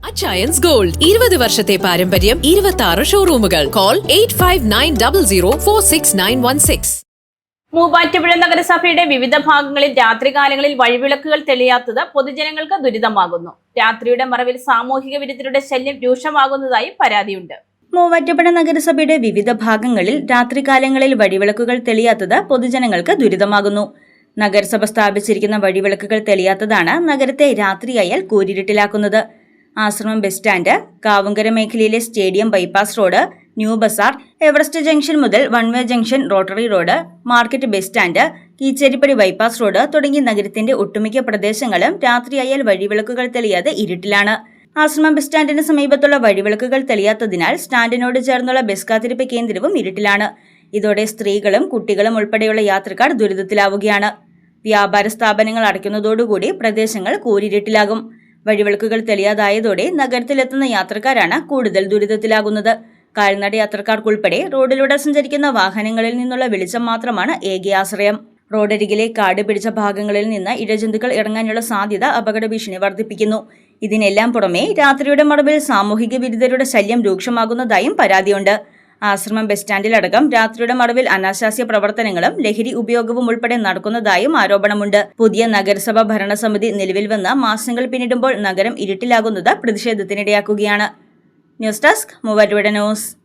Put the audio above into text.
Achayans gold 20 വർഷത്തെ പാരമ്പര്യം 26 ഷോറൂമുകൾ. Call 8590046916. Muvattupuzha നഗരസഭയുടെ വിവിധ ഭാഗങ്ങളിൽ രാത്രികാലങ്ങളിൽ വഴിവിളക്കുകൾ തെളിയാത്തത് പൊതുജനങ്ങൾക്ക് ദുരിതമാകുന്നു. രാത്രിയുടെ മറവിൽ സാമൂഹിക വിരുദ്ധരുടെ ശല്യം രൂക്ഷമാകുന്നതായി പരാതിയുണ്ട്. മൂവാറ്റുപുഴ നഗരസഭയുടെ വിവിധ ഭാഗങ്ങളിൽ രാത്രികാലങ്ങളിൽ വഴിവിളക്കുകൾ തെളിയാത്തത് പൊതുജനങ്ങൾക്ക് ദുരിതമാകുന്നു. നഗരസഭ സ്ഥാപിച്ചിരിക്കുന്ന വഴിവിളക്കുകൾ തെളിയാത്തതാണ് നഗരത്തെ രാത്രിയായാൽ കൂരിരുട്ടിലാക്കുന്നത്. ആശ്രമം ബസ് സ്റ്റാൻഡ്, കാവുങ്കര മേഖലയിലെ stadium bypass road, new bazaar, Everest junction മുതൽ one way junction, rotary road, market bus stand, Keecheripady bypass road തുടങ്ങി നഗരത്തിന്റെ ഒട്ടുമിക്ക പ്രദേശങ്ങളും രാത്രിയായാൽ വഴിവിളക്കുകൾ തെളിയാതെ ഇരുട്ടിലാണ്. ആശ്രമം ബസ് സ്റ്റാൻഡിന് സമീപത്തുള്ള വഴിവിളക്കുകൾ തെളിയാത്തതിനാൽ സ്റ്റാൻഡിനോട് ചേർന്നുള്ള ബസ് കാത്തിരിപ്പ് കേന്ദ്രവും ഇരുട്ടിലാണ്. ഇതോടെ സ്ത്രീകളും കുട്ടികളും ഉൾപ്പെടെയുള്ള യാത്രക്കാർ ദുരിതത്തിലാവുകയാണ്. വ്യാപാര സ്ഥാപനങ്ങൾ അടയ്ക്കുന്നതോടുകൂടി പ്രദേശങ്ങൾ കൂരിരുട്ടിലാകും. വഴിവിളക്കുകൾ തെളിയാതായതോടെ നഗരത്തിലെത്തുന്ന യാത്രക്കാരാണ് കൂടുതൽ ദുരിതത്തിലാകുന്നത്. കാൽനട യാത്രക്കാർക്കുൾപ്പെടെ റോഡിലൂടെ സഞ്ചരിക്കുന്ന വാഹനങ്ങളിൽ നിന്നുള്ള വെളിച്ചം മാത്രമാണ് ഏക ആശ്രയം. റോഡരികിലെ കാട് പിടിച്ച ഭാഗങ്ങളിൽ നിന്ന് ഇഴജന്തുക്കൾ ഇറങ്ങാനുള്ള സാധ്യത അപകട ഭീഷണി വർദ്ധിപ്പിക്കുന്നു. ഇതിനെല്ലാം പുറമെ രാത്രിയുടെ മറവിൽ സാമൂഹിക വിരുദ്ധരുടെ ശല്യം രൂക്ഷമാകുന്നതായും പരാതിയുണ്ട്. ആശ്രമം ബസ് സ്റ്റാൻഡിലടക്കം രാത്രിയുടെ മറവിൽ അനാശാസ്യ പ്രവർത്തനങ്ങളും ലഹരി ഉപയോഗവും ഉൾപ്പെടെ നടക്കുന്നതായും ആരോപണമുണ്ട്. പുതിയ നഗരസഭ ഭരണസമിതി നിലവിൽ വന്ന മാസങ്ങൾ പിന്നിടുമ്പോൾ നഗരം ഇരുട്ടിലാകുന്നത് പ്രതിഷേധത്തിനിടയാക്കുകയാണ്. News desk Muvattupuzha news.